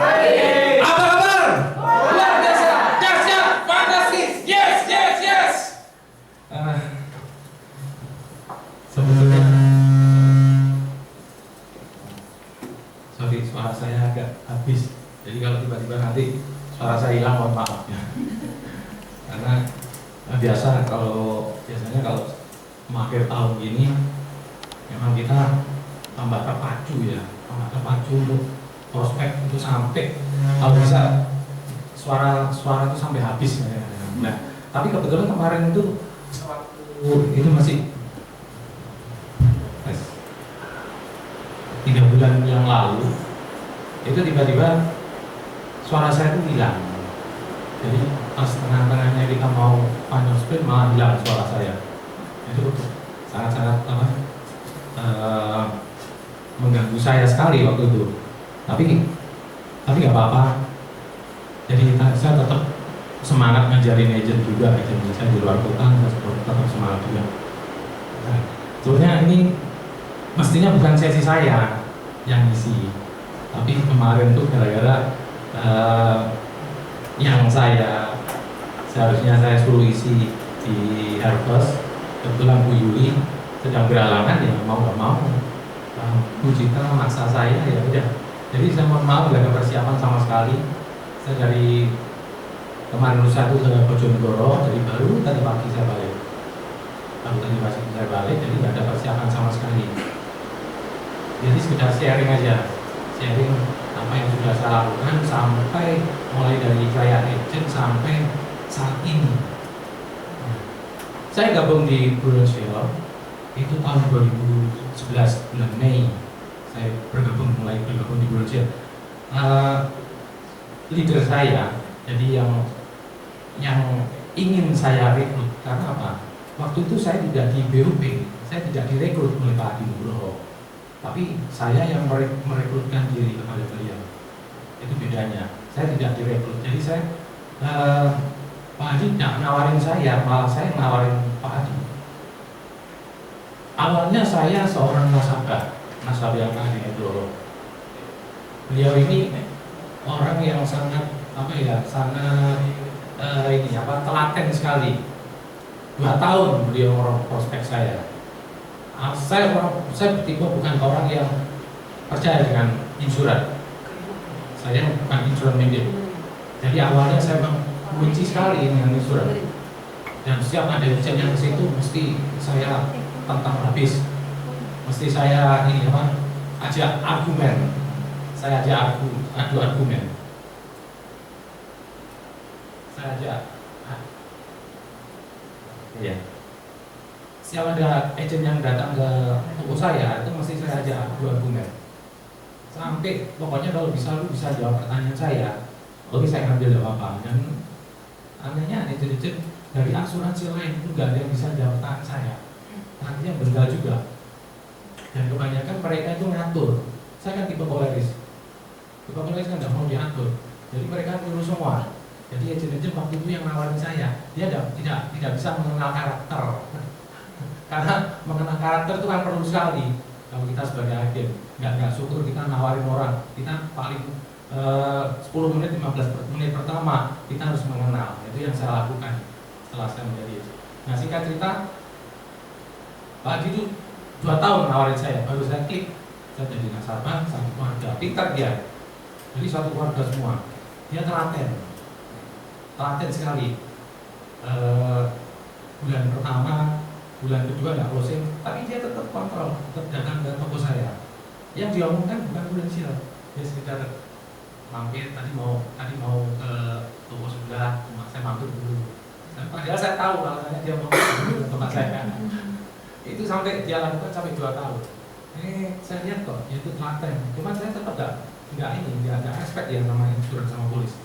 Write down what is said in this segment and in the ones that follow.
Baik. Apa kabar? Luar biasa. Dahsyat. Fantastis. Yes, yes, yes. Sebetulnya, sorry, suara saya agak habis. Jadi kalau tiba-tiba nanti suara saya hilang, mohon maaf ya. Karena biasanya kalau akhir tahun gini, memang kita tambah terpacu ya, untuk prospek untuk sampai kalau bisa suara itu sampai habis ya. Nah, tapi kebetulan kemarin itu itu masih 3 bulan yang lalu itu tiba-tiba suara saya itu hilang. Jadi pas tengah-tengahnya kita mau panjang sprint malah hilang suara saya. Itu sangat-sangat mengganggu saya sekali waktu itu. Tapi nggak apa-apa. Jadi saya tetap semangat ngajarin agent juga, agent saya di luar kota, saya tetap semangat juga. Nah, sebenarnya ini mestinya bukan sesi saya yang isi, tapi kemarin tuh gara-gara yang seharusnya saya suruh isi di Airbus, kebetulan Bu Yuli sedang berhalangan, ya mau nggak mau Bu Cita memaksa saya, ya udah. Jadi saya mohon maaf nggak ada persiapan sama sekali. Saya dari kemarin lusa itu ke Bojonegoro, jadi baru tadi pagi saya balik. Jadi nggak ada persiapan sama sekali. Jadi sekedar sharing aja, sharing apa yang sudah saya lakukan sampai mulai dari saya agent sampai saat ini. Saya gabung di Prudential itu tahun 2011 bulan Mei. Saya mulai bergabung di Prudential. Leader saya, jadi yang ingin saya rekrut, karena apa? Waktu itu saya tidak di BUP, saya tidak direkrut oleh Pak Adi Nugroho, tapi saya yang merekrutkan diri kepada beliau. Itu bedanya. Saya tidak direkrut. Jadi saya Pak Adi tidak nawarin saya, malah saya nawarin Pak Adi. Awalnya saya seorang nasabah yang Pak Adi Nugroho. Beliau ini orang yang sangat telaten sekali. 2 tahun beliau orang prospek saya. Saya tipe bukan orang yang percaya dengan insuran. Saya bukan insuran mandate. Jadi awalnya saya benci sekali dengan insuran. Dan setiap ada agent yang ke situ mesti saya tentang habis. Mesti saya ajak argumen. Saya ajak adu argumen. Iya. Setiap ada agent yang datang ke toko saya, itu mesti saya ajak adu argumen. Sampai pokoknya kalau bisa lu bisa jawab pertanyaan saya, oke saya ambil apa-apa. Dan anehnya agent-agent dari asuransi lain itu gak ada yang bisa jawab pertanyaan saya. Artinya benar juga. Dan kebanyakan mereka itu ngatur. Saya kan tipe koleris. Tipe koleris kan gak mau diatur. Jadi mereka nyuruh semua. Jadi agent-agent waktu itu yang nawarin saya, dia tidak bisa mengenal karakter. Karena mengenal karakter itu kan perlu sekali. Kalau kita sebagai agen, nggak syukur kita nawarin orang, kita paling 10 menit, 15 menit pertama kita harus mengenal. Itu yang saya lakukan setelah saya menjadi agent. Nah singkat cerita, Pak Haji itu 2 tahun nawarin saya, baru saya klik. Saya jadi nasabah, satu keluarga, pintar dia. Jadi satu keluarga semua. Dia telaten sekali. Bulan pertama, bulan kedua nggak closing, tapi dia tetap kontrol, tetap datang ke toko saya. Yang diomongkan bukan Prudential, dia sekitar mampir tadi mau ke toko sebelah, saya mampir dulu. Dan padahal saya tahu alasannya dia mau dulu ke tempat saya. Itu sampai dia lakukan sampai 2 tahun. Saya lihat kok, dia itu telaten. Cuma saya tetap nggak respect ya sama insuran sama polis.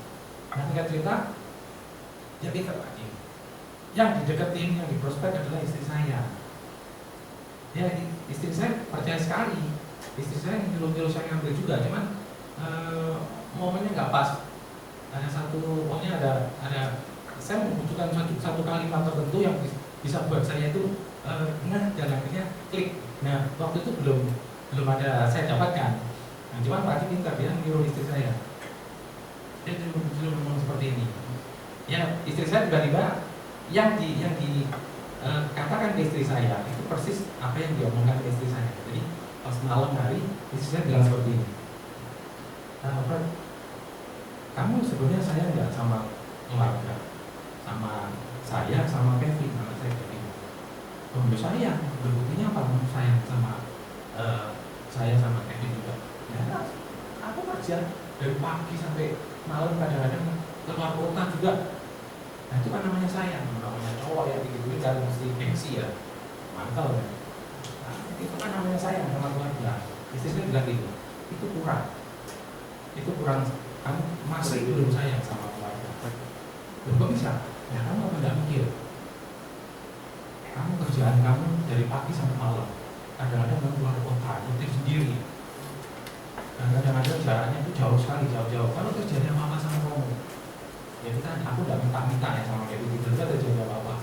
Nah singkat cerita, dia pintar lagi. Yang dideketin, yang diprospek adalah istri saya. Ya, istri saya percaya sekali. Istri saya nyuruh saya ngambil juga, cuman momennya nggak pas. Pokoknya ada saya membutuhkan satu kalimat tertentu yang bisa buat saya itu dan akhirnya klik. Nah, waktu itu belum ada saya dapatkan. Nah, cuman Pak Haji pintar, dia nyuruh istri saya. istri saya tiba-tiba yang katakan ke istri saya itu persis apa yang diomongkan ke istri saya. Jadi pas malam hari istri saya bilang seperti ini, Fred, kamu sebenarnya sayang nggak sama keluarga, sama saya, sama Kevin, anak saya Kevin? Oh, ya sayang. Buktinya apa? Kamu sayang sama saya sama Kevin juga? Ya, aku kerja dari pagi sampai malam, kadang-kadang keluar kota juga. Nah, itu kan namanya sayang. Namanya cowok ya begitu kan mesti gengsi ya, mantel ya. Nah, itu kan namanya sayang sama keluarga. Istri saya bilang gitu, itu kurang, kamu masih belum sayang sama keluarga. Loh, kok bisa? Ya kamu apa nggak mikir? Kamu kerjaan kamu dari pagi sampai malam, kadang-kadang kamu keluar kota, nyetir sendiri, dan kadang-kadang jaraknya itu jauh sekali, jauh-jauh. Kalau terjadi apa-apa sama kamu, ya kita, aku tidak minta-minta ya sama kayak gitu, tidak terjadi apa-apa.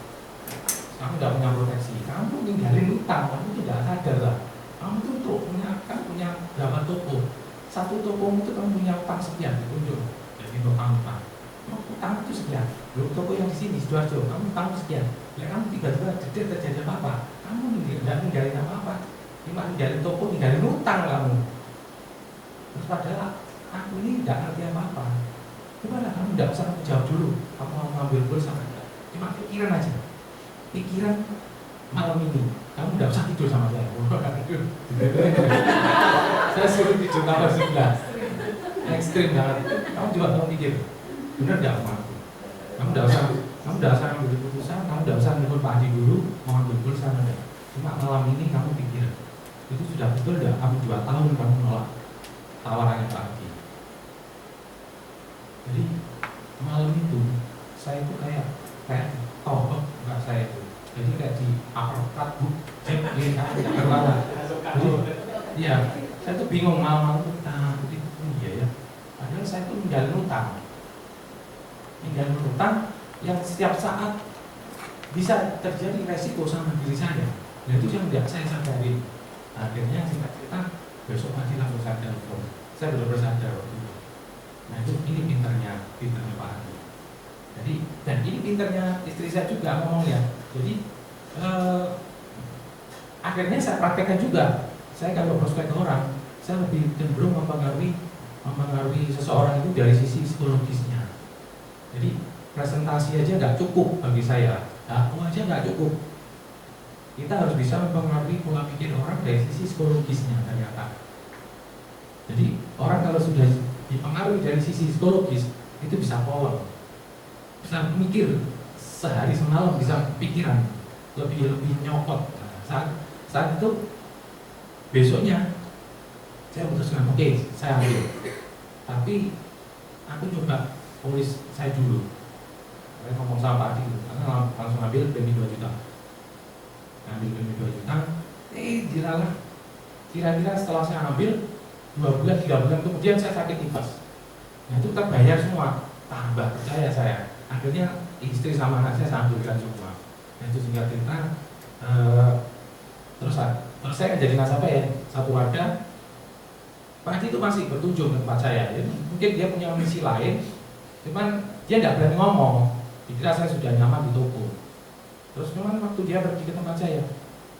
Kamu tidak punya proteksi, kamu tinggalin utang, kamu tidak sadar lah. Kamu tuh punya berapa toko? Satu toko itu kamu punya utang sekian, ditunjuk. Jadi utang. Utang itu sekian. Belum toko yang di sini, Sidoarjo, kamu utang sekian. Ya kamu tiba-tiba terjadi apa-apa, kamu tidak ninggalin apa-apa, cuma ninggalin toko, ninggalin utang kamu. Terus padahal aku ini tidak ngerti apa-apa. Coba lah, kamu tidak usah jawab dulu, kamu mau ngambil pulsa enggak? Cuma pikiran aja, pikiran malam ini, kamu tidak usah tidur sama saya. Saya suruh tidur kamar sebelah, ekstrim banget. Kamu coba kamu pikir, benar tidak aku? Kamu tidak usah ambil keputusan, kamu tidak usah nelfon Pak Adi dulu mau ambil pulsa enggak. Cuma malam ini kamu pikir, itu sudah betul tidak? Kamu 2 tahun kamu menolak tawarannya Pak Adi. Jadi malam itu saya itu kayak tohok enggak saya itu. Jadi kayak di uppercut bu, jadi kayak terlalu. Jadi iya, saya tuh bingung malam-malam itu iya ya. Padahal saya tuh ninggalin utang yang setiap saat bisa terjadi resiko sama diri saya. Dan itu yang tidak saya sadari. Akhirnya singkat cerita, besok pagi langsung saya telepon. Saya benar-benar sadar waktu itu. Nah itu ini pinternya Pak Adi. Jadi dan ini pinternya istri saya juga ngomongnya. Jadi akhirnya saya praktekkan juga. Saya kalau prospek orang, saya lebih cenderung mempengaruhi seseorang itu dari sisi psikologisnya. Jadi presentasi aja nggak cukup bagi saya, aku aja nggak cukup. Kita harus bisa mempengaruhi pola pikir orang dari sisi psikologisnya ternyata. Jadi orang kalau sudah dipengaruhi dari sisi psikologis itu bisa pola, bisa mikir sehari semalam, bisa pikiran lebih nyokot. Nah, saat itu besoknya saya putuskan oke, saya ambil. Tapi aku coba polis saya dulu. Saya ngomong sama Pak Adi, karena langsung ambil demi 2 juta. Ambil demi 2 juta. Dilalah. Kira-kira setelah saya ambil 2 bulan, 3 bulan kemudian saya sakit tipes. Nah itu terbayar semua. Tambah percaya saya. Akhirnya istri sama anak saya ambilkan semua. Nah itu singkat cerita. Terus saya jadi nasabah ya, satu wadah. Pak Adi itu masih berkunjung ke tempat saya. Jadi mungkin dia punya misi lain, cuman dia tidak berani ngomong. Dikira saya sudah nyaman di toko. Terus memang waktu dia pergi ke tempat saya,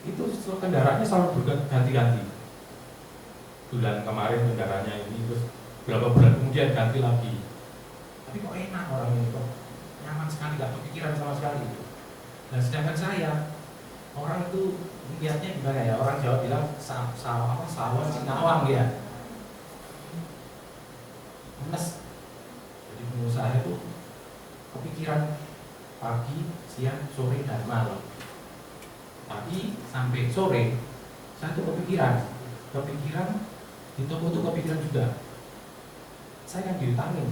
itu kendaraannya selalu berganti-ganti. Bulan kemarin kendaraannya ini, terus berapa bulan kemudian ganti lagi. Tapi kok enak orang ini, kok nyaman sekali, gak kepikiran sama sekali. Dan sedangkan saya, orang itu lihatnya gimana ya? Orang Jawa bilang sawah Sinawang ya. Mes. Jadi pengusaha itu kepikiran pagi, siang, sore, dan malam. Pagi sampai sore saya tuh kepikiran di toko itu kepikiran juga. Saya kan diutangin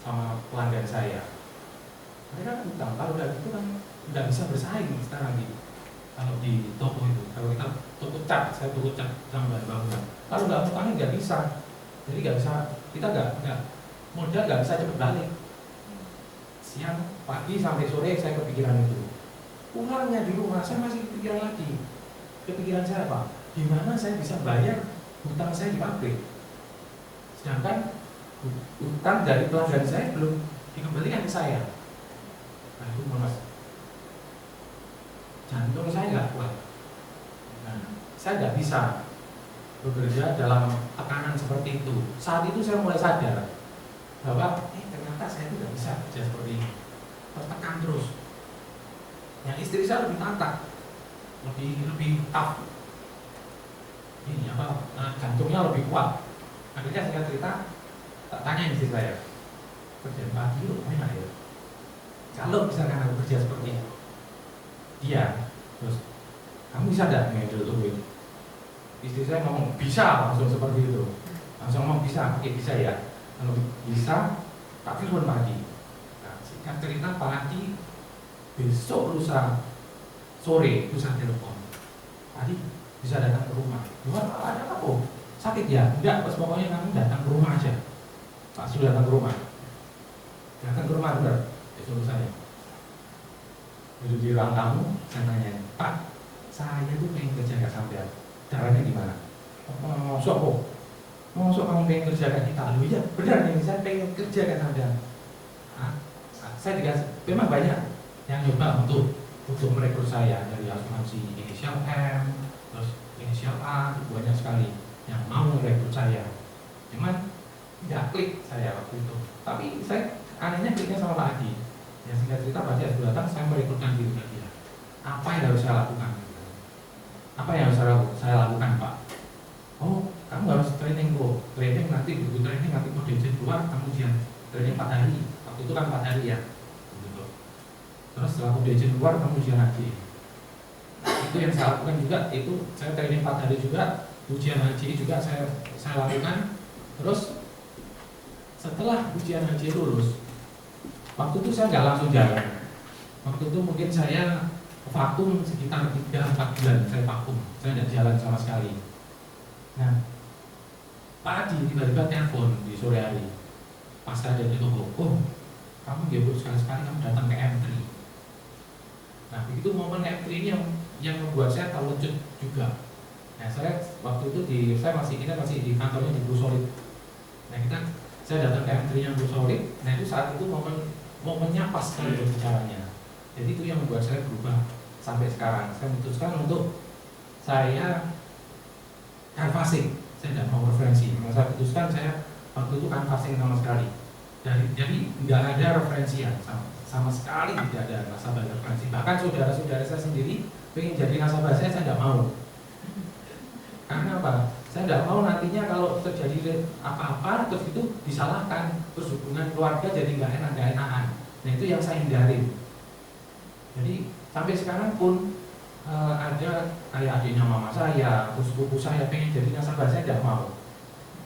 sama pelanggan saya. Mereka kan utang, kalau udah gitu kan udah bisa bersaing sekarang gitu. Kalau di toko itu, kalau kita toko cat, saya toko cat sama bahan bangunan. Kalau nggak utangin nggak bisa. Jadi nggak bisa, kita nggak modal nggak bisa cepet balik. Siang, pagi sampai sore saya kepikiran itu. Pulangnya di rumah saya masih kepikiran lagi. Kepikiran saya apa? Gimana saya bisa bayar hutang saya di pabrik? Sedangkan hutang dari pelanggan saya belum dikembalikan ke saya. Aduh mas, jantung saya nggak kuat. Nah, saya nggak bisa bekerja dalam tekanan seperti itu. Saat itu saya mulai sadar bahwa ternyata saya tidak bisa kerja seperti ini, tertekan terus. Yang istri saya lebih tantang, lebih tough. Ini apa? Jantungnya lebih kuat. Akhirnya saya cerita, tak tanya istri saya, kerjaan pagi lu enak ya? Kalau misalkan aku kerja seperti ini, dia terus kamu bisa tidak menghandle tuh? Istri saya ngomong bisa, langsung seperti itu. Langsung ngomong bisa, oke bisa ya. Kalau bisa, tak telepon pagi. Nah, singkat cerita pagi, besok lusa sore lusa telepon. Tadi bisa datang ke rumah. Luar ada apa? Sakit ya? Enggak, pas pokoknya kamu datang ke rumah aja. Pak sudah datang ke rumah. Datang ke rumah benar. Besok saya. Duduk di ruang tamu, saya nanya, Pak, saya tuh pengen kerja gak sampai. Caranya gimana? Masuk kok. Masuk kamu pengen kerja kayak kita? Loh iya, benar nih, saya pengen kerja kayak sampean. Saya dikasih, memang banyak yang nyoba untuk merekrut saya dari asuransi inisial M, terus inisial A, banyak sekali yang mau merekrut saya. Cuman tidak klik saya waktu itu. Tapi saya anehnya kliknya sama Pak Adi. Yang singkat cerita Pak Adi datang, saya merekrutkan diri dia. Apa yang harus saya lakukan? Apa yang harus saya lakukan, Pak? Oh, kamu harus training bro. Training nanti, buku training nanti mau diizin keluar, kamu ujian training 4 hari. Waktu itu kan 4 hari ya. Gitu. Terus setelah diizin keluar, kamu ujian haji. Itu yang saya lakukan juga. Itu saya training 4 hari juga. Ujian haji juga saya lakukan. Terus setelah ujian haji lulus, waktu itu saya nggak langsung jalan. Waktu itu mungkin saya vakum sekitar 3-4 bulan. Saya vakum, saya tidak jalan sama sekali. Nah, Pak Adi tiba-tiba telepon di sore hari. Pas saya ada di toko, oh kamu gebur sekali-sekali kamu datang ke M3. Nah, begitu momen M3 ini yang membuat saya terwujud juga. Nah, saya waktu itu kita masih di kantornya di Blue Solid. Nah, saya datang ke M3 yang Blue Solid. Nah, itu saat itu momennya pas sekali berbicaranya. Jadi itu yang membuat saya berubah sampai sekarang. Saya memutuskan untuk saya canvassing. Saya tidak mau referensi. Saya putuskan saya waktu itu canvassing sama sekali. Jadi nggak ada referensi ya, sama sekali tidak ada nasabah referensi. Bahkan saudara-saudara saya sendiri pengen jadi nasabah saya tidak mau. Karena apa? Saya tidak mau nantinya kalau terjadi apa-apa terus itu disalahkan, terus hubungan keluarga jadi nggak enakan. Nah itu yang saya hindarin. Jadi sampai sekarang pun ada kayak adiknya mama saya, terus sepupu saya pengen jadi nasabah saya tidak mau.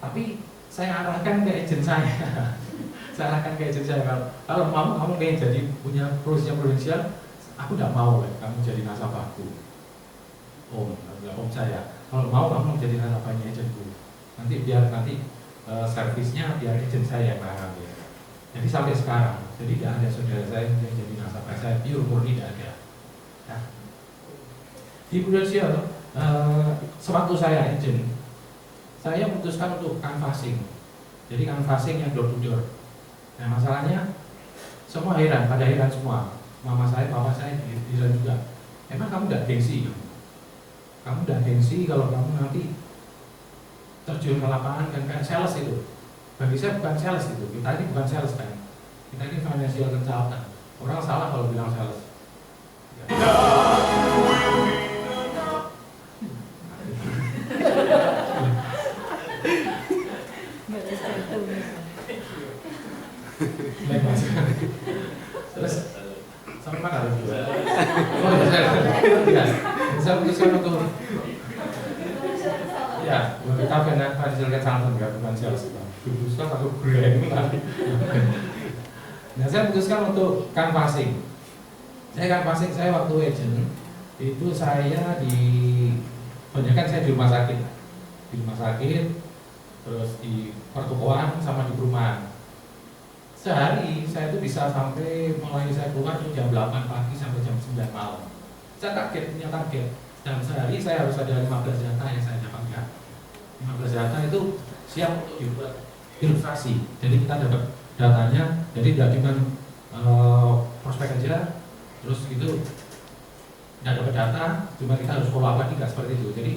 Tapi saya arahkan ke agent saya. Saya arahkan ke agent saya kalau mau kamu pengen jadi punya prudensial, aku tidak mau kamu jadi nasabahku. Om saya. Kalau mau kamu jadi nasabahnya agentku. Biar servisnya biar agent saya yang nangani. Ya. Jadi sampai sekarang, jadi tidak ada saudara saya yang jadi nasabah saya, pure murni tidak ada. Nah, di Prudensial, sewaktu saya agent, saya memutuskan untuk canvassing. Jadi canvassing yang door to door. Nah masalahnya, semua heran, pada heran semua. Mama saya, papa saya heran juga. Emang kamu tidak gengsi? Kamu tidak gengsi kalau kamu nanti terjun ke lapangan dan kayak sales itu? Bagi saya bukan sales itu, kita ini bukan sales kan. Kita ini financial consultant. Orang salah kalau bilang sales. Terus sampai mana lagi? Oh ya, saya putuskan untuk ya, kita financial consultant ya, bukan sales. Putuskan atau branding lagi. Nah, saya putuskan untuk canvassing. Saya waktu agent itu saya kebanyakan saya di rumah sakit, terus di pertokoan sama di perumahan. Sehari saya itu bisa sampai mulai saya keluar itu jam 8 pagi sampai jam 9 malam. Saya punya target. Dan sehari saya harus ada 15 data yang saya dapatkan. 15 data itu siap untuk dibuat ilustrasi. Jadi kita dapat datanya, jadi tidak cuma prospek aja, terus gitu nggak dapat data, cuma kita harus follow up lagi, nggak seperti itu. Jadi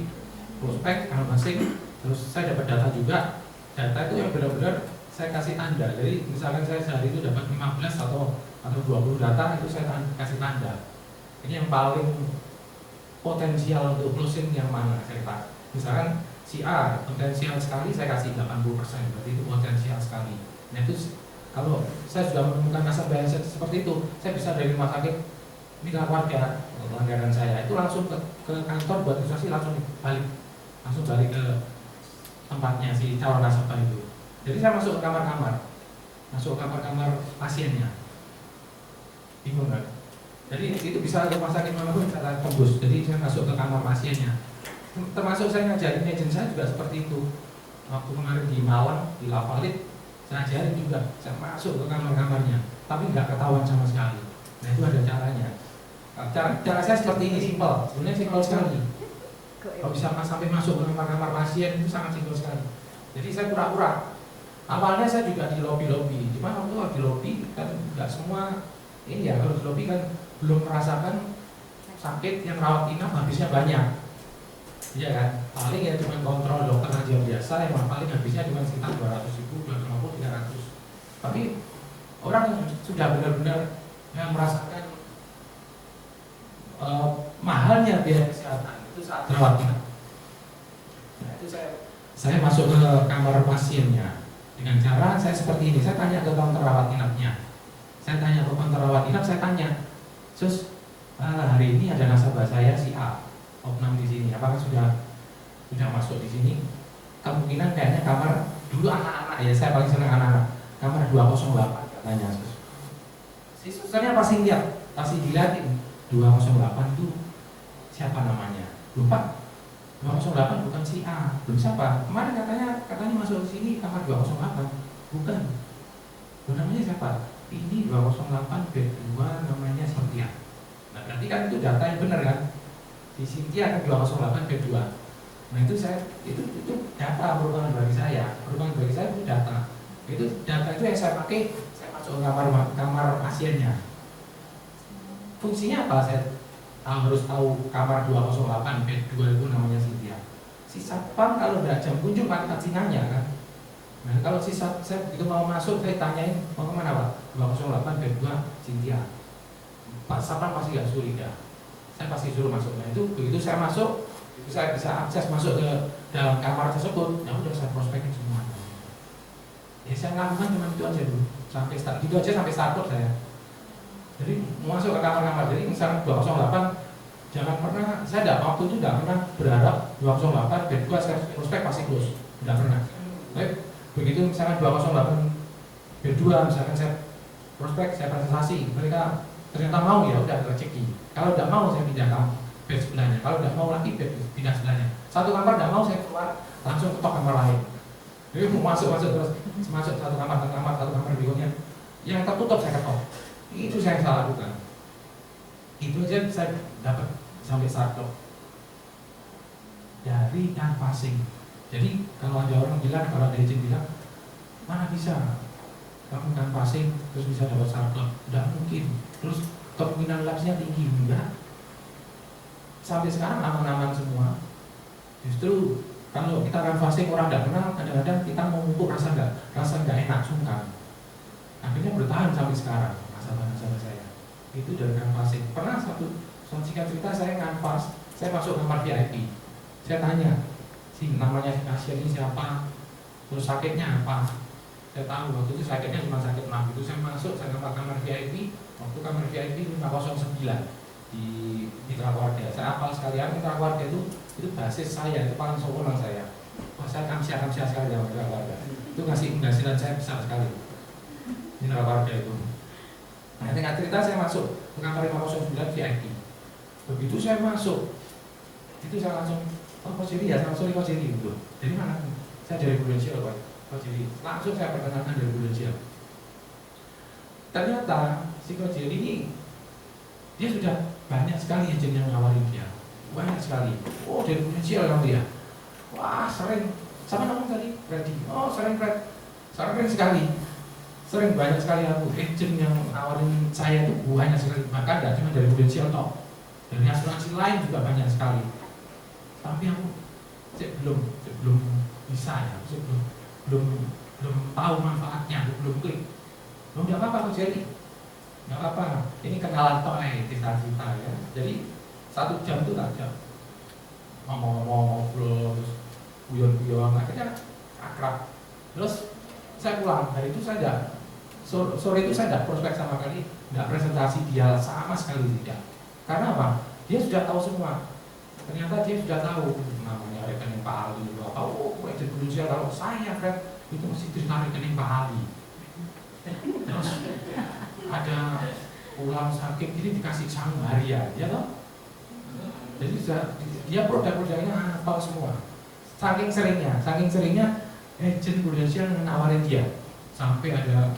prospek masing, terus saya dapat data juga, data itu yang benar-benar saya kasih tanda. Jadi misalkan saya sehari itu dapat 15 atau 20 data, itu saya kasih tanda. Ini yang paling potensial untuk closing yang mana saya Pak. Misalkan si A potensial sekali, saya kasih 80%, berarti itu potensial sekali. Nah itu kalau saya sudah menemukan nasabah seperti itu, saya bisa dari rumah sakit mitra keluarga langganan saya itu langsung ke kantor buat registrasi, langsung balik ke tempatnya si calon nasabah itu. Jadi saya masuk ke kamar-kamar pasiennya, bingung kan? Jadi itu bisa rumah sakit manapun bisa tembus. Jadi saya masuk ke kamar pasiennya, termasuk saya ngajarin agent saya juga seperti itu. Waktu kemarin di Malang, di Lavalit, saya ajarin juga, saya masuk ke kamar-kamarnya, tapi nggak ketahuan sama sekali. Nah itu ada caranya. Cara saya seperti ini, simpel, sebenarnya simpel sekali. Kalau bisa sampai masuk ke kamar-kamar pasien itu sangat simpel sekali. Jadi saya pura-pura. Awalnya saya juga di lobby, cuma waktu di lobby kan nggak semua ini ya, kalau di lobby kan belum merasakan sakit yang rawat inap habisnya banyak. Iya kan? Paling ya cuma kontrol dokter aja biasa, yang paling habisnya cuma sekitar 200.000, 250, 300. Tapi orang yang sudah benar-benar yang merasakan mahalnya biaya kesehatan itu saat rawat inap. Nah itu saya masuk ke kamar pasiennya dengan cara saya seperti ini. Saya tanya ke kaunter rawat inapnya. Saya tanya, "Sus, hari ini ada nasabah saya si A, opnam di sini. Apakah sudah masuk di sini?" Kemungkinan kayaknya kamar dulu anak-anak ya, saya paling senang anak-anak. Kamar 208 katanya, Sus. Si susternya pasti dilihatin 208 itu siapa namanya? Lupa. 208 bukan si A. Belum siapa? Kemarin katanya masuk ke sini kamar 208. Bukan. Namanya siapa? Ini 208 bed 2 namanya Cynthia. Nah, berarti kan itu data yang benar kan? Si Cynthia kan 208 bed 2. Nah, itu data merupakan bagi saya itu data. Itu data itu yang saya pakai, saya masuk ke kamar pasiennya. Fungsinya apa? Saya harus tahu kamar 208 bed 2 itu namanya Cynthia. Si satpam kalau nggak jam kunjung pasti nanya kan. Nah kalau saya begitu mau masuk, saya tanyain mau kemana Pak? 208 bed 2 Cynthia. Pak satpam pasti nggak suruh ya. Saya pasti suruh masuk. Nah itu begitu saya masuk, saya bisa akses masuk ke dalam kamar tersebut. Ya udah saya prospekin semua. Ya saya lakukan cuma itu aja dulu. Sampai start, gitu aja sampai startup saya. Jadi masuk ke kamar-kamar. Jadi misalnya 208, jangan pernah, saya waktu itu tidak pernah berharap 208 bed 2 saya prospek pasti close, tidak pernah. Baik, begitu misalnya 208 bed 2 misalkan saya prospek, saya presentasi, mereka ternyata mau ya udah rezeki. Kalau tidak mau saya pindah ke bed sebelahnya. Kalau tidak mau lagi bed pindah sebelahnya. Satu kamar tidak mau saya keluar langsung ketok kamar lain. Jadi masuk terus masuk satu kamar berikutnya. Yang tertutup saya ketok. Itu saya salah lakukan. Itu aja saya dapat sampai startup dari canvassing. Jadi kalau ada orang bilang, kalau ada agent bilang, mana bisa kamu canvassing terus bisa dapat startup? Tidak mungkin. Terus kemungkinan lapsnya tinggi, enggak. Sampai sekarang aman-aman semua. Justru kalau kita canvassing orang tidak kenal, kadang-kadang kita mau ngumpul rasa nggak enak, sungkan. Akhirnya bertahan sampai sekarang. Nasabah saya itu dari canvassing. Pernah singkat cerita saya canvass, saya masuk kamar VIP, saya tanya namanya pasien ini siapa, terus sakitnya apa. Saya tahu waktu itu sakitnya cuma sakit mah. Itu saya masuk, saya kamar VIP. Waktu kamar VIP 509 di mitra keluarga. Saya hafal sekalian mitra keluarga itu basis saya, itu paling sempurna saya. Saya kamsia sekali sama mitra keluarga. Itu ngasih penghasilan saya besar sekali. Mitra keluarga itu. Nah, dengan cerita saya masuk ke kamar 509 VIP. Begitu saya masuk, itu saya langsung, Kok jadi ya, langsung kok jadi gitu. Dari mana? Saya dari Prudensial Pak. Kok jadi langsung saya perkenalkan dari Prudensial. Ternyata si Kok jadi ini dia sudah banyak sekali agent yang nawarin dia, banyak sekali. Oh dari Prudensial kamu ya? Wah sering. Sama kamu tadi Freddy. Oh sering sekali. sering banyak sekali aku agent yang nawarin saya itu banyak sekali, bahkan tidak cuma dari Prudential toh, dari asuransi lain juga banyak sekali. Tapi aku belum bisa ya, belum tahu manfaatnya, aku belum klik. Nggak apa-apa kok jadi, nggak apa-apa. Ini kenalan toh cerita-cerita ya. Jadi 1 jam itu tak jam ngomong-ngomong, ngobrol, terus guyon-guyon, akhirnya akrab. Terus saya pulang, hari itu saya tidak, sore itu saya tidak prospek sama sekali, tidak presentasi dia sama sekali tidak. Karena apa? Dia sudah tahu semua. Ternyata dia sudah tahu namanya rekening Pak Ali itu apa. Oh, agent Prudential kalau saya Fred itu mesti cerita rekening Pak Ali. Terus ada pulang sakit ini dikasih sangaria, ya toh? Jadi dia produk-produknya apa semua. Saking seringnya agent Prudential menawarin dia sampai ada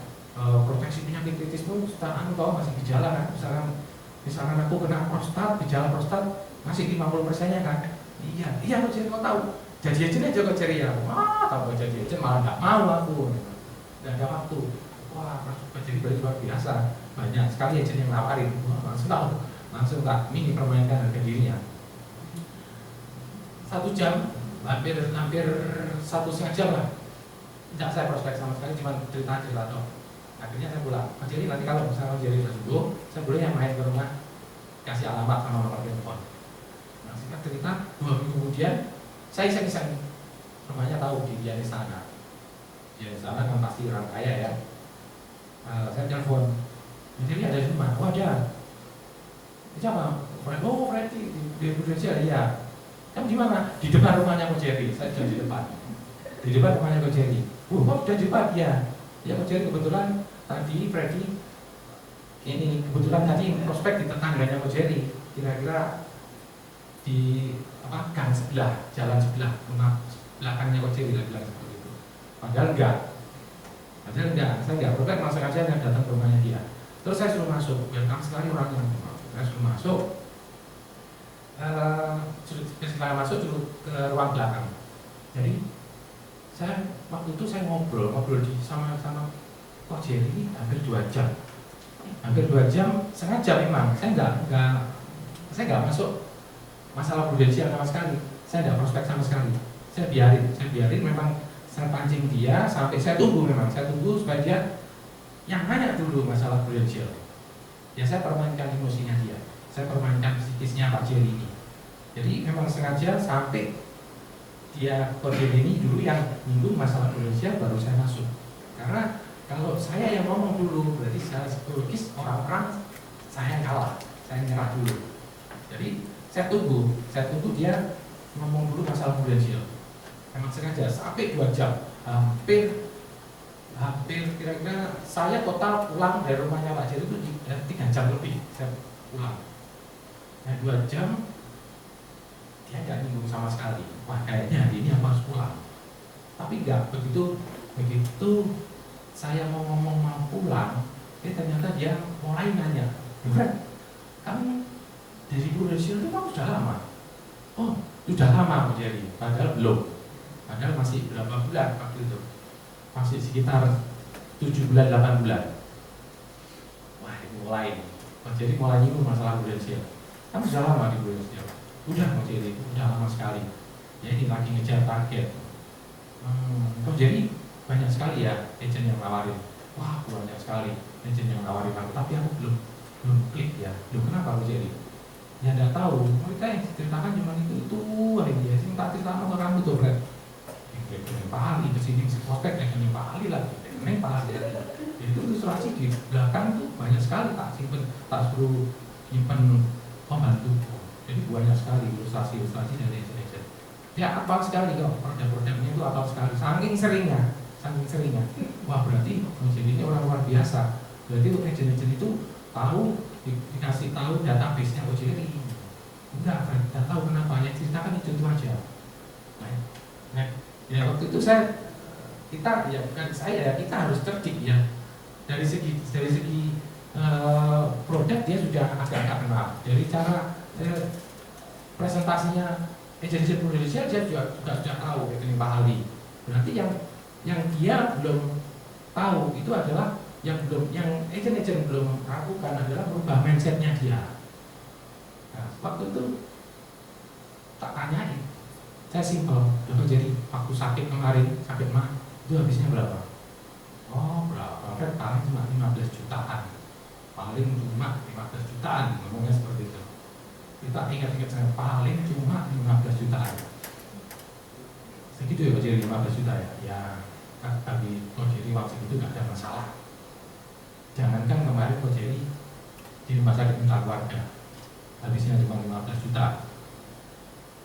proteksi penyakit kritis pun sekarang tahu masih gejala kan. Misalkan aku kena prostat, gejala prostat masih 50%-nya kan. Iya kok jadi kau tahu. Jadi agent aja kok ceria. Wah, tahu jadi agent malah nggak mau aku. Nggak ada waktu. Wah, jadi berarti luar biasa. Banyak sekali agent yang nawarin. Wah, langsung tahu. Langsung tak mini permainkan harga dirinya. 1 jam, hampir 1,5 jam lah. Tidak saya prospek sama sekali, cuma cerita toh. Akhirnya saya pulang. Jadi nanti kalau misalnya jadi sembuh, saya boleh yang main ke rumah, kasih alamat sama nomor telepon. Nah, singkat cerita, 2 minggu kemudian saya iseng-iseng rumahnya tahu dia di sana. Dia di sana kan pasti orang kaya ya. Saya telepon, jadi ada di rumah. Oh ada. Siapa? Oh Freddy di Prudential ya. Kamu di mana? Di depan rumahnya Ko Jerry. Saya sudah di depan. Di depan rumahnya Ko Jerry. Kok sudah di depan ya? Ya Ko Jerry kebetulan tadi Freddy ini kebetulan tadi prospek di tetangganya Ko Jerry. Kira-kira di gang sebelah, jalan sebelah rumah belakangnya Ko Jerry lah bilang seperti itu. Padahal enggak. Saya enggak prospek, langsung aja datang ke rumahnya dia. Terus saya suruh masuk. Welcome sekali orangnya. Saya suruh masuk. Setelah masuk dulu ke ruang belakang. Jadi waktu itu saya ngobrol sama Ko Jerry ini hampir 2 jam. Hampir 2 jam, setengah jam memang. Saya enggak masuk masalah Prudential sama sekali. Saya enggak prospek sama sekali. Saya biarin memang saya pancing dia sampai saya tunggu supaya dia yang nanya dulu masalah Prudential. Ya saya permainkan emosinya dia. Saya permainkan psikisnya Pak Jerry ini. Jadi memang sengaja sampai dia Ko Jerry ini dulu yang nyinggung masalah Prudential baru saya masuk. Karena kalau saya yang ngomong dulu berarti secara psikologis orang-orang saya kalah, saya nyerah dulu. Jadi saya tunggu dia ngomong dulu masalah Prudential. Memang sengaja sampai 2 jam, hampir kira-kira saya total pulang dari rumahnya Pak Jerry itu 3 jam lebih saya pulang. Nah 2 jam dia nggak nyinggung sama sekali. Wah kayaknya hari ini aku harus pulang. Tapi nggak begitu saya mau ngomong mau pulang, ternyata dia mulai nanya, Fred, kamu dari Prudential itu kamu sudah lama? Oh sudah lama Pak Jerry, padahal belum. Padahal masih berapa bulan waktu itu? Masih sekitar 7 bulan, 8 bulan. Wah ini mulai. Pak Jerry mulai nyinggung masalah Prudential. Kamu sudah lama di Prudential? Udah Pak Jerry, udah lama sekali. Ya ini lagi ngejar target. Pak Jerry banyak sekali ya agent yang nawarin. Wah banyak sekali agent yang nawarin aku, tapi aku belum klik ya. Kenapa Pak Jerry? Ya nggak tahu. Mereka yang ceritakan cuma itu aja dia. Sing tak ceritakan orang itu Fred. Rekening Pak Ali kesini prospek rekening Pak Ali lagi. Rekening Pak Ali. Itu ilustrasi di belakang tuh banyak sekali tak simpen, tak suruh simpen pembantu. Jadi banyak sekali ilustrasi dari agent. Ya apal sekali kok produk-produknya itu apal sekali. Saking seringnya. Wah berarti agent ini orang luar biasa. Berarti agent itu tahu dikasih tahu database-nya Ko Jerry. Enggak tahu kenapa ya ceritakan itu aja. Nah, ya waktu itu kita harus cerdik ya. Dari segi produk dia sudah agak kenal. Dari cara presentasinya agent Prudential dia juga sudah tahu rekening Pak Ali. Berarti yang dia belum tahu itu adalah yang agent belum lakukan adalah merubah mindsetnya dia. Nah, waktu itu tak tanyain, saya simpel, jadi waktu sakit kemarin, sakit mah, itu habisnya berapa? Oh berapa? Paling cuma 15 jutaan, paling cuma 15 jutaan, ngomongnya seperti itu. Kita ingat-ingat saya, paling cuma 15 jutaan. Segitu ya Pak Jerry, 15 juta ya? Ya, tapi Pak Jerry waktu itu nggak ada masalah. Jangankan kemarin Pak Jerry di rumah sakit minta keluarga, habisnya cuma 15 juta.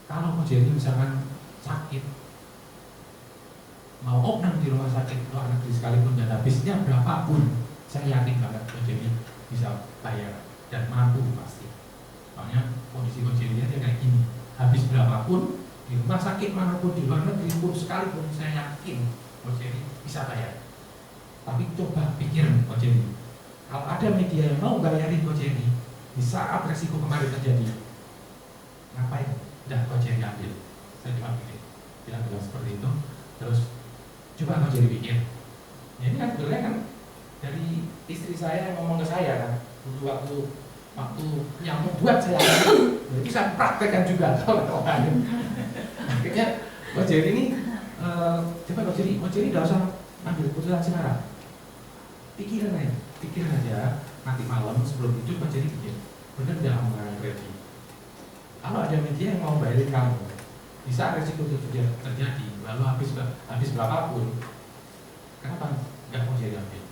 Kalau Pak Jerry misalkan sakit, mau opnam di rumah sakit luar negeri sekalipun dan habisnya berapapun, saya yakin banget Pak Jerry bisa bayar dan mampu pasti. Soalnya kondisi Pak Jerry dia kayak gini, habis berapapun di rumah sakit manapun di luar negeri pun sekalipun saya yakin Pak Jerry bisa bayar. Tapi coba pikir Pak Jerry, kalau ada media yang mau bayarin Pak Jerry di saat resiko kemarin terjadi, ngapain? Udah Pak Jerry ambil. Saya cuma pikir, dia bilang seperti itu. Terus coba Pak Jerry pikir, ya ini kan sebenarnya kan dari istri saya yang ngomong ke saya kan, dulu waktu yang membuat saya jadi bisa praktekkan juga kalau akhirnya Pak Jerry ini coba Pak Jerry tidak usah ambil keputusan sekarang, pikirin aja nanti malam sebelum tidur Pak Jerry pikir bener nggak omongan Freddy, kalau ada media yang mau bayarin kamu di saat resiko itu terjadi lalu habis berapapun, kenapa nggak Pak Jerry ambil?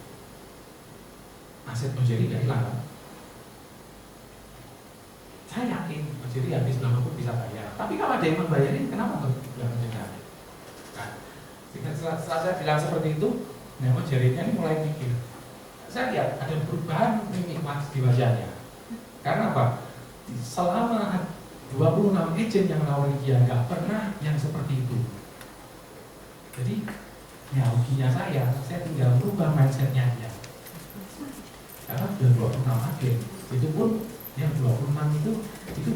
Aset Pak Jerry nggak hilang kan? Saya yakin Pak Jerry habis berapapun bisa bayar. Tapi kalau ada yang membayarin, kenapa nggak Pak Jerry ambil? Kan? Setelah saya bilang seperti itu, nah Pak Jerry-nya ini mulai mikir. Saya lihat ada perubahan mimik di wajahnya. Karena apa? Selama 26 agent yang nawari dia nggak pernah yang seperti itu. Jadi ya hobinya saya tinggal merubah mindsetnya dia. Karena sudah 26 agen, itu pun yang 26 itu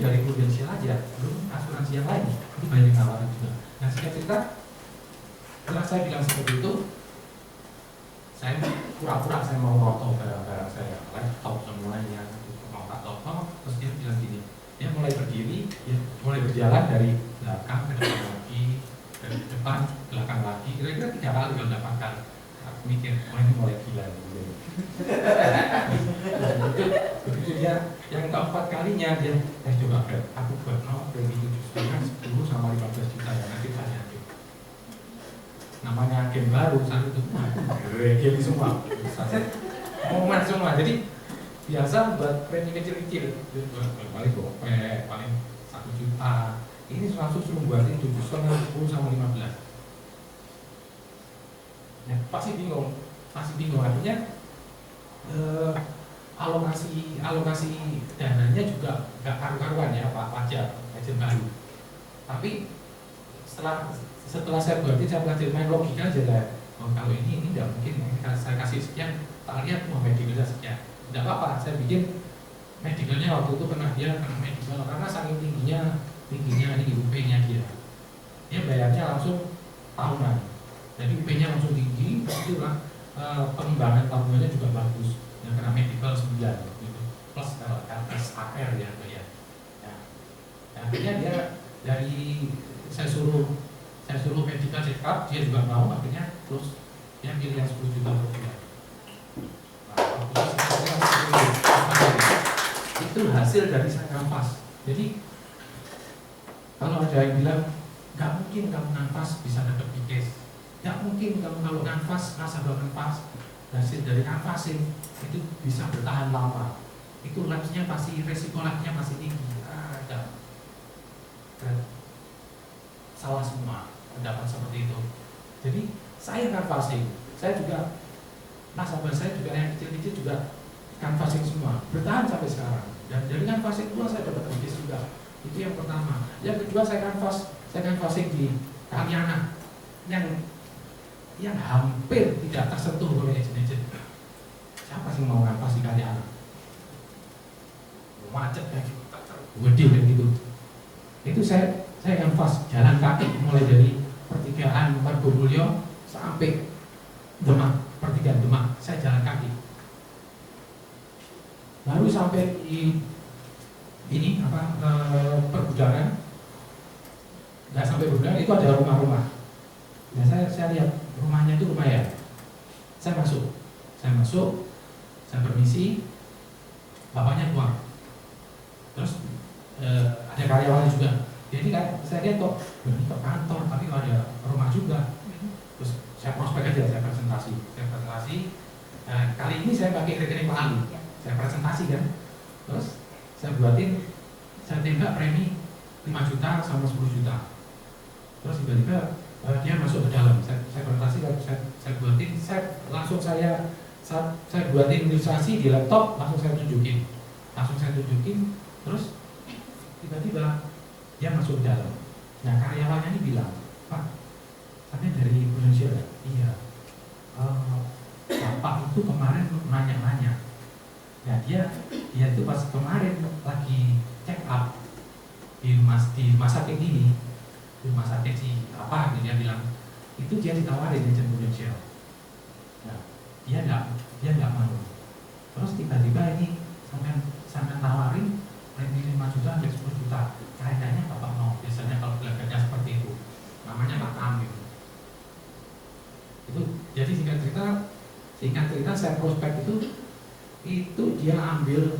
dari prudensial aja, belum asuransi yang lain, itu banyak yang nawarin juga. Nah singkat cerita, setelah saya bilang seperti itu, saya pura-pura saya mau roto barang-barang saya, laptop semuanya, mau tak toko, terus dia bilang gini, dia mulai berdiri, dia mulai berjalan dari belakang ke depan lagi, dari depan belakang lagi, kira-kira 3 kali kalau 8 kali. Aku mikir, ini mulai gila gitu. Begitu dia yang keempat kalinya dia coba Fred, aku buat premi 7,5, 10 sama 15 juta ya nanti tanya aja. Namanya agen baru saat itu, game semua, omongan semua. Jadi biasa buat premi kecil-kecil, paling gopek, paling 1 juta. Ini langsung suruh buatin 7,5, 10 sama 15. Ya, pasti bingung artinya alokasi dananya juga nggak karu-karuan ya Pak Fajar, agent baru. Tapi setelah saya berarti saya belajar main logika aja lah. Oh, kalau ini tidak mungkin saya kasih sekian, tak lihat mau medicalnya sekian, tidak apa-apa. Saya bikin medicalnya waktu itu pernah dia kena medical karena saking tingginya ini UP-nya dia bayarnya langsung tahunan. Jadi UP-nya langsung tinggi, itulah pengembangan tabungannya juga bagus. Yang kena medical 9 gitu. Plus kalau SAR ya bayar. Ya. Akhirnya dia dari saya suruh medical check up, dia juga mau, akhirnya terus dia pilih yang 10 juta per bulan. Itu hasil dari saya nafas. Jadi kalau ada yang bilang nggak mungkin kamu nafas bisa dapat case. Tidak mungkin kamu kalau nafas, nasabah nafas, hasil dari nafasing itu bisa bertahan lama. Itu lapsnya pasti, resiko lapsnya masih tinggi. Salah semua pendapat seperti itu. Jadi saya nafasing, saya juga nasabah saya juga yang kecil-kecil juga nafasing semua, bertahan sampai sekarang. Dan dari nafasing itu saya dapat bisnis juga. Itu yang pertama. Yang kedua saya nafasing di Kaliana yang hampir tidak tersentuh oleh agent-agent. Siapa sih mau nafas di Kaliana? Macet kayak gitu, gede kayak gitu. Itu saya nafas jalan kaki mulai dari pertigaan Margomulyo sampai Demak, pertigaan Demak, saya jalan kaki. Baru sampai di ini pergudangan, nggak sampai pergudangan itu ada rumah-rumah. Nah saya lihat rumahnya itu lumayan. Saya masuk, saya permisi, bapaknya keluar. Terus ada karyawan juga. Jadi kan saya lihat kok ini ke kantor, tapi kok ada rumah juga. Terus saya prospek aja, saya presentasi. Kali ini saya pakai rekening Pak Ali, saya presentasi kan. Terus saya tembak premi 5 juta sama 10 juta. Terus tiba-tiba dia masuk ke dalam. Saya presentasi, saya buatin ilustrasi di laptop, langsung saya tunjukin. Terus tiba-tiba dia masuk ke dalam. Nah karyawannya ini bilang, Pak, sampai dari Indonesia? Iya. Bapak itu kemarin nanya-nanya. Nah dia itu pas kemarin lagi check up di rumah sakit ini, di rumah sakit si apa, dia bilang itu dia ditawarin di Indonesia. Nah dia nggak mau. Terus tiba-tiba ini sampai tawarin premi 5 juta sampai 10 juta. Kayaknya bapak mau. Biasanya kalau belajarnya seperti itu, namanya Pak Kamil. Itu jadi singkat cerita saya prospek itu dia ambil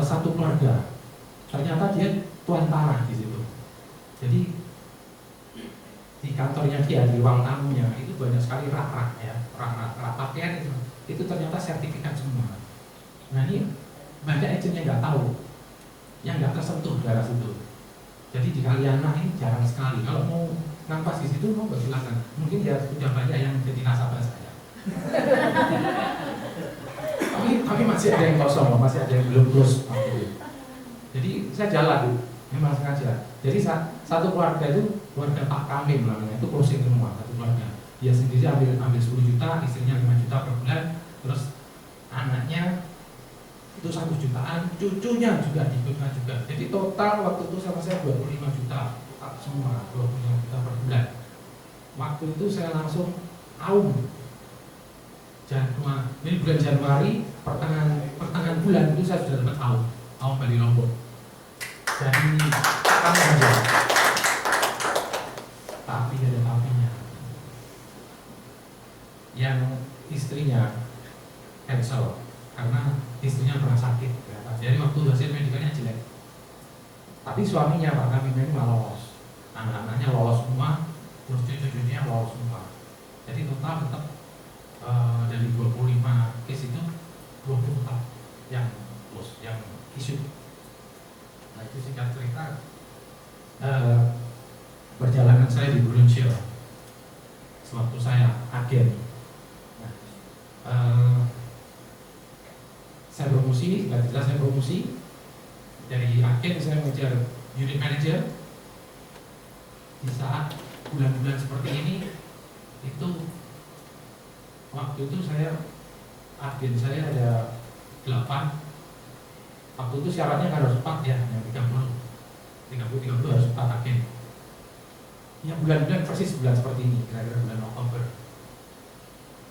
satu keluarga. Ternyata dia tuan tanah di situ. Jadi di kantornya dia, di ruang tamunya itu banyak sekali rak pakaian itu ternyata sertifikat semua. Nah ini banyak agentnya nggak tahu, yang nggak tersentuh daerah situ. Jadi di Kaliana ini jarang sekali. Kalau mau ngampas di situ mau silakan. Mungkin ya sudah banyak yang jadi nasabah saya. tapi masih ada yang kosong, masih ada yang belum close. Jadi saya jalan, memang sengaja. Jadi satu keluarga itu keluarga Pak Kamil namanya, itu closing semua satu keluarga. Dia sendiri ambil 10 juta, istrinya 5 juta per bulan, terus anaknya itu 1 jutaan, cucunya juga diikutkan juga. Jadi total waktu itu sama saya 25 juta semua, 25 juta per bulan. Waktu itu saya langsung ini bulan Januari, pertengahan bulan itu saya sudah dapat Aum Bali Lombok. Jadi kamu aja. Tapi ada tapinya. Yang istrinya cancel karena istrinya pernah sakit. Jadi waktu hasil medikanya jelek. Tapi suaminya Pak Kamil ini malah lolos. Anak-anaknya lolos semua, terus cucu-cucunya lolos semua. Jadi total tetap dari 25 case itu 24 yang close, yang isu. Nah itu singkat cerita perjalanan saya di Brunei sewaktu saya agen. Saya promosi, nggak jelas saya promosi dari agen saya mengejar unit manager. Di saat bulan-bulan seperti ini itu waktu itu agen saya ada 8. Waktu itu syaratnya kan harus 4 ya, yang 30 harus 4 agen. Yang bulan-bulan persis bulan seperti ini, kira-kira bulan Oktober.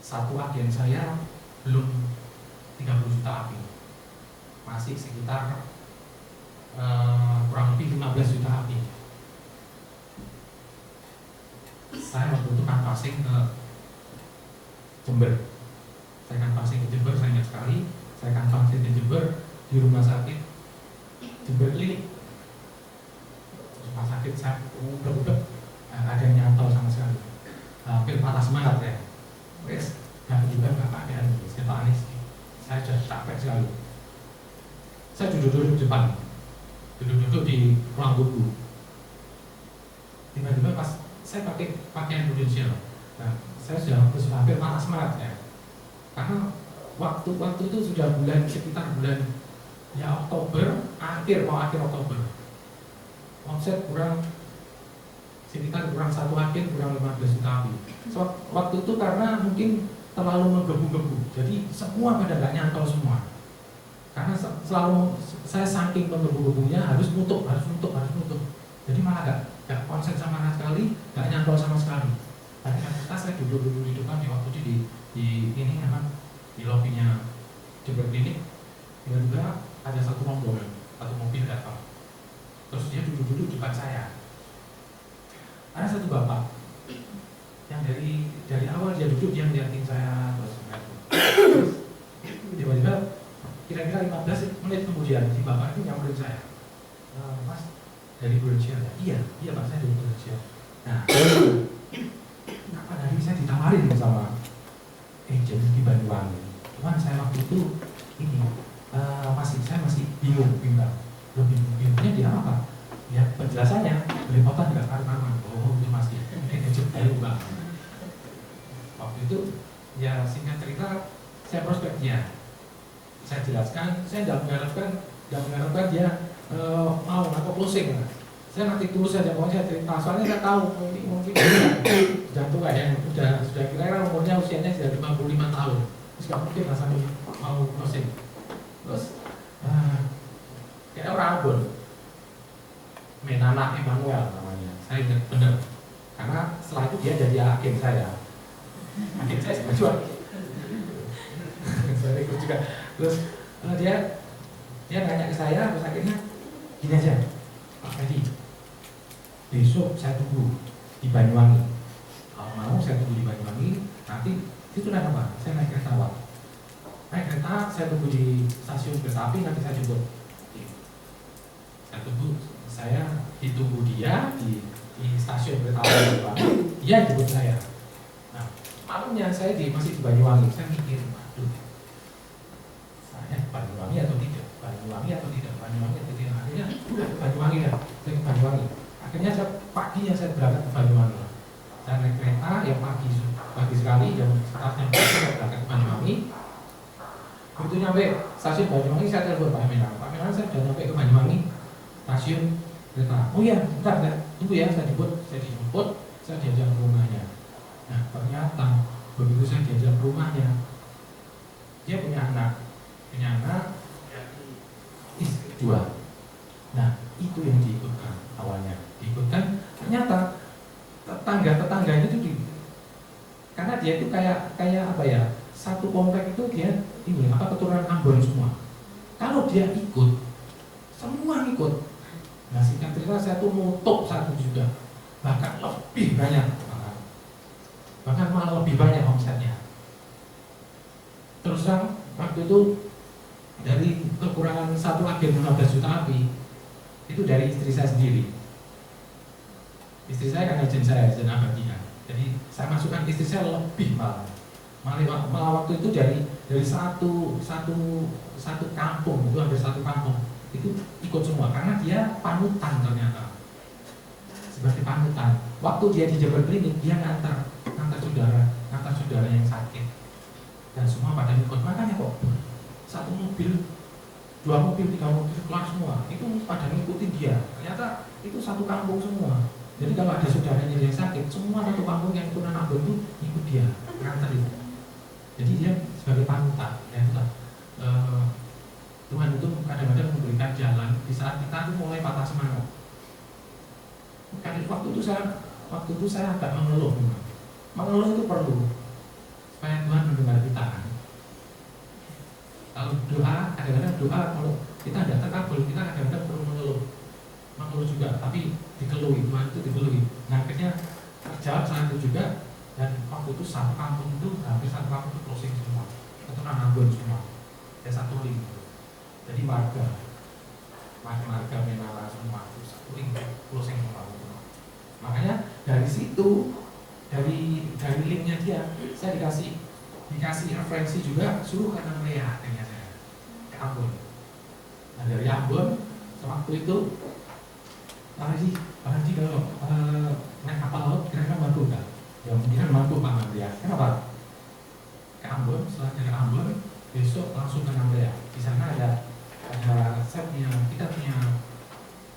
Satu agen saya belum 30 juta api, masih sekitar kurang lebih 15 juta api. Saya waktu itu kan passing ke Jember. Saya ingat sekali. Saya kan passing ke Jember di rumah sakit Jember Klinik. Rumah sakit saya udah ada yang nyantol sama sekali. Hampir patah semangat ya. Wes, dan juga Bapak dan Pak Anies. Saya sudah capek sekali. Saya duduk di depan, duduk di ruang tunggu. Tiba-tiba pas saya pakai pakaian Indonesia, nah, saya sudah hampir patah semangat ya. Karena waktu itu sudah sekitar bulan ya Oktober, akhir Oktober. Omset sekitar kurang 1 agen, kurang 15 juta api. So, waktu itu karena mungkin terlalu menggebu-gebu, jadi semua pada nggak nyantol semua. Karena selalu saya saking menggebu-gebunya harus nutup. Jadi malah nggak konsen sama sekali, nggak nyantol sama sekali. Akhirnya saya duduk di depan di waktu itu di ini memang di lobbynya Jember Klinik. tiba-tiba ada satu rombongan, satu mobil datang, terus dia duduk-duduk di depan saya. Ada satu bapak yang dari awal dia duduk, dia ngeliatin saya terus tiba-tiba kira-kira 15 menit kemudian si bapak itu nyamperin saya. Mas, dari Indonesia ya? Iya Pak, saya dari Indonesia. Nah, pada hari saya ditawarin sama agent di Banyuwangi. Cuman saya waktu itu saya masih bimbang. Bingungnya dia apa? Ya penjelasannya belepotan nggak karuan. Oh, itu masih agent baru Pak. Waktu itu ya singkat cerita saya prospek dia. Saya jelaskan, saya tidak mengharapkan dia mau atau closing. Saya nanti tulus saja, pokoknya saya cerita. Soalnya saya tahu mungkin sudah tua ya, sudah kira-kira umurnya usianya sudah 55 tahun. Terus nggak mungkin lah sampai mau closing. Terus kayak orang Ambon, Menana Emmanuel namanya. Saya ingat benar, karena setelah itu dia jadi agen saya jual. Saya ikut juga. Terus dia nanya ke saya, terus akhirnya gini aja, Pak Fedi, besok saya tunggu di Banyuwangi. Kalau mau saya tunggu di Banyuwangi, nanti itu naik apa? Saya naik kereta Pak. Naik kereta, saya tunggu di stasiun kereta api, nanti saya jemput. Saya ditunggu dia di stasiun kereta api Banyuwangi, dia jemput saya. Nah, malamnya saya masih di Banyuwangi, saya mikir, aduh, saya Banyuwangi atau tidak? Akhirnya Banyuwangi ya, saya ke Banyuwangi. Akhirnya paginya saya berangkat ke Banyuwangi. Saya naik kereta yang pagi sekali, jam startnya saya berangkat ke Banyuwangi. Begitu nyampe stasiun Banyuwangi, saya telepon Pak Menan. Pak Menan, saya sudah nyampe ke Banyuwangi, stasiun kereta. Oh iya, bentar, tunggu ya, saya dijemput, saya diajak ke rumahnya. Nah, ternyata begitu saya diajak ke rumahnya, dia punya anak istri 2. Nah, itu yang diikutkan awalnya. Ternyata tetangga itu karena dia itu kayak apa ya? Satu komplek itu dia keturunan Ambon semua. Kalau dia ikut, semua ikut. Nah, singkat cerita saya tuh nutup satu juga, bahkan lebih banyak, bahkan malah lebih banyak omsetnya. Terus terang waktu itu dari kekurangan satu agen 15 juta lebih itu dari istri saya sendiri. Istri saya kan agen abadian. Jadi saya masukkan istri saya lebih malah waktu itu dari satu kampung, itu hampir satu kampung itu ikut semua karena dia panutan ternyata. Seperti panutan. Waktu dia di Jabar Klinik dia ngantar saudara yang sakit. Dan semua pada ikut. Makanya kok satu mobil, 2 mobil, 3 mobil keluar semua itu pada ngikutin dia. Ternyata itu satu kampung semua. Jadi kalau ada saudaranya yang sakit, semua satu kampung yang turunan Ambon itu ikut dia ngantar itu. Jadi dia sebagai panutan. Ya itulah. Tuhan itu kadang-kadang memberikan jalan di saat kita itu mulai patah semangat. Waktu itu saya agak mengeluh. Mengeluh itu perlu supaya Tuhan mendengar kita kan. Kalau doa, kadang-kadang doa kalau kita tidak terkabul, kita kadang-kadang perlu mengeluh juga, tapi dikeluhi, Tuhan itu dikeluhi. Nah, akhirnya terjawab saat itu juga, dan waktu itu satu kampung itu, hampir satu kampung itu closing semua, keturunan Ambon semua, ya satu link. Jadi marga Menala semua itu satu link closing semua. Makanya dari situ, dari linknya dia, saya dikasih referensi juga, suruh ke Nangrea akhirnya saya ke Ambon. Nah dari Ambon waktu itu Pak Haji kalau naik kapal laut kira-kira mampu nggak? Ya mungkin mampu Pak Nangrea. Kenapa? Ke Ambon, setelah dari Ambon besok langsung ke Nangrea. Di sana kita punya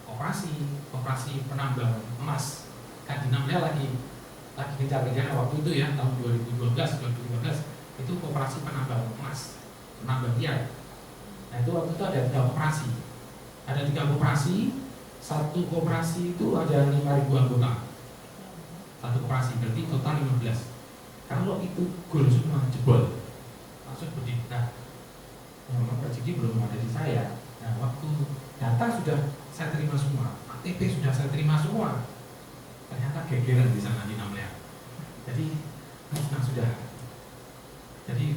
koperasi penambang emas. Kan di Nangrea lagi gencar-gencar waktu itu ya, tahun 2012 itu koperasi penambang emas, penambang liar. Nah itu waktu itu ada 3 koperasi, satu koperasi itu ada 5.000 anggota, satu koperasi berarti total 15. Kalau itu goal semua jebol langsung berdiri. Nah, rezeki jadi belum ada di saya. Nah, waktu data sudah saya terima semua, KTP sudah saya terima semua, ternyata gegeran di sana di Namlea. Jadi musnah sudah. Jadi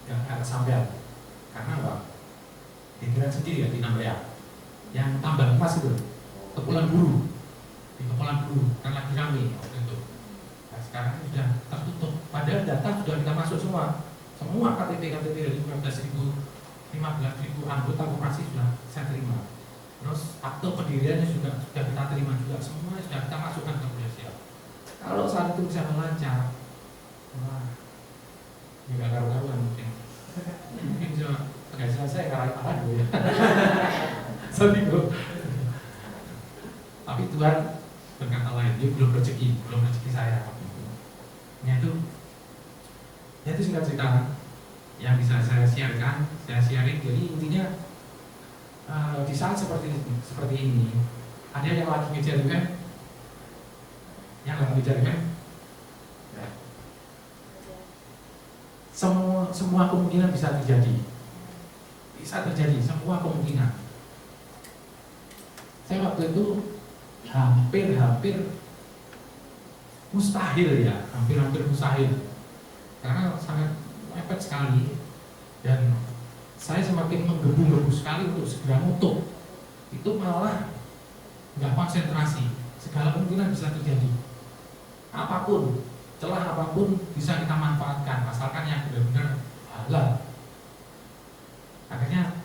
nggak kesampean. Karena apa? Gegeran sendiri ya di Namlea. Yang tambang emas itu, Kepulauan Buru, di Kepulauan Buru kan lagi rame waktu itu. Nah, sekarang sudah tertutup. Padahal data sudah kita masuk semua KTP dari 15.000 anggota koperasi sudah saya terima. Terus akte pendiriannya sudah kita terima juga, semua sudah kita masukkan ke Indonesia. Kalau saat itu bisa lancar, wah, nggak karu-karuan mungkin cuma penghasilan saya kalah ya. Sedih. Tapi Tuhan berkata lain, dia belum rezeki saya waktu itu. Itu singkat cerita yang bisa saya sharing. Jadi intinya di saat seperti ini, ada yang lagi ngejar UN, semua kemungkinan bisa terjadi. Semua kemungkinan. Saya waktu itu hampir mustahil ya, hampir mustahil. Karena sangat mepet sekali dan saya semakin menggebu-gebu sekali untuk segera nutup. Itu malah nggak konsentrasi. Segala kemungkinan bisa terjadi. Apapun, celah apapun bisa kita manfaatkan, asalkan yang benar-benar halal. Akhirnya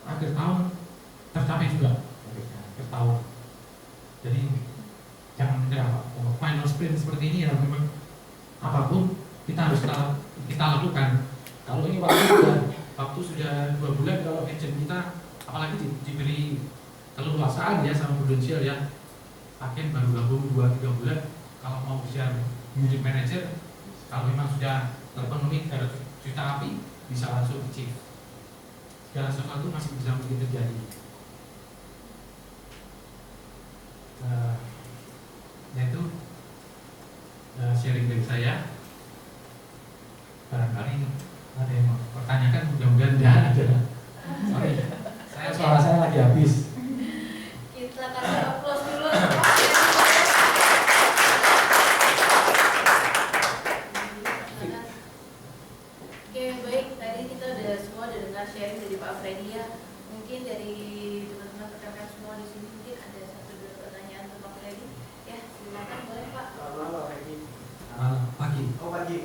akhir tahun tercapai juga. Akhir tahun. Jadi jangan menyerah. Final sprint seperti ini ya memang apapun kita harus kita lakukan. Kalau ini waktu sudah 2 bulan, kalau agent kita apalagi diberi keleluasaan ya sama prudensial ya, agen baru gabung 2-3 bulan, kalau mau bisa unit manager, kalau memang sudah terpenuhi 300 juta api, bisa langsung ke chief. Segala sesuatu masih bisa mungkin terjadi. Yaitu sharing dari saya. Barangkali ada yang mau pertanyakan, mudah-mudahan tidak ada. Sorry, suara saya lagi habis. Kita kasih aplaus dulu. Oke, baik. Tadi kita semua udah dengar sharing dari Pak Freddy ya. Mungkin dari teman-teman rekan-rekan semua di sini mungkin ada 1-2 pertanyaan untuk Pak Freddy. Ya, silakan boleh Pak. Selamat malam Freddy. Pagi. Oh pagi.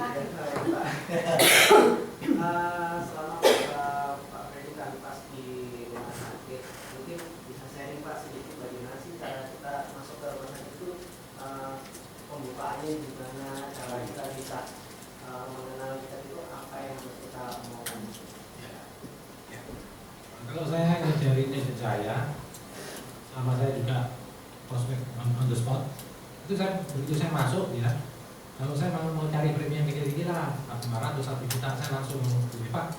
Selama Pak Freddy kan pas di rumah sakit, mungkin bisa sharing Pak sedikit bagaimana sih cara kita masuk ke rumah sakit itu, pembukaannya gimana, cara kita bisa mengenal kita itu apa yang harus kita omongkan. Kalau saya ngajarin agent saya, sama saya juga prospek on the spot, itu begitu saya masuk ya. Kalau saya mau cari premium dikit-dikit lah, 500 1 juta, saya langsung beli Pak.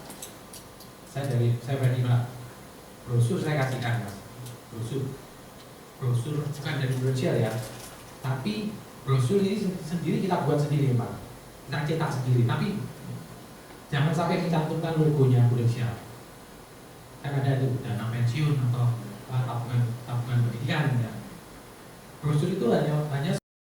Saya berani Pak. Brosur saya kasihkan Mas. Brosur bukan dari prudensial ya, tapi brosur ini sendiri kita buat sendiri Pak. Kita cetak sendiri, tapi jangan sampai mencantumkan logonya prudensial. Kan ada itu dana pensiun atau tabungan pendidikan ya. Brosur itu hanya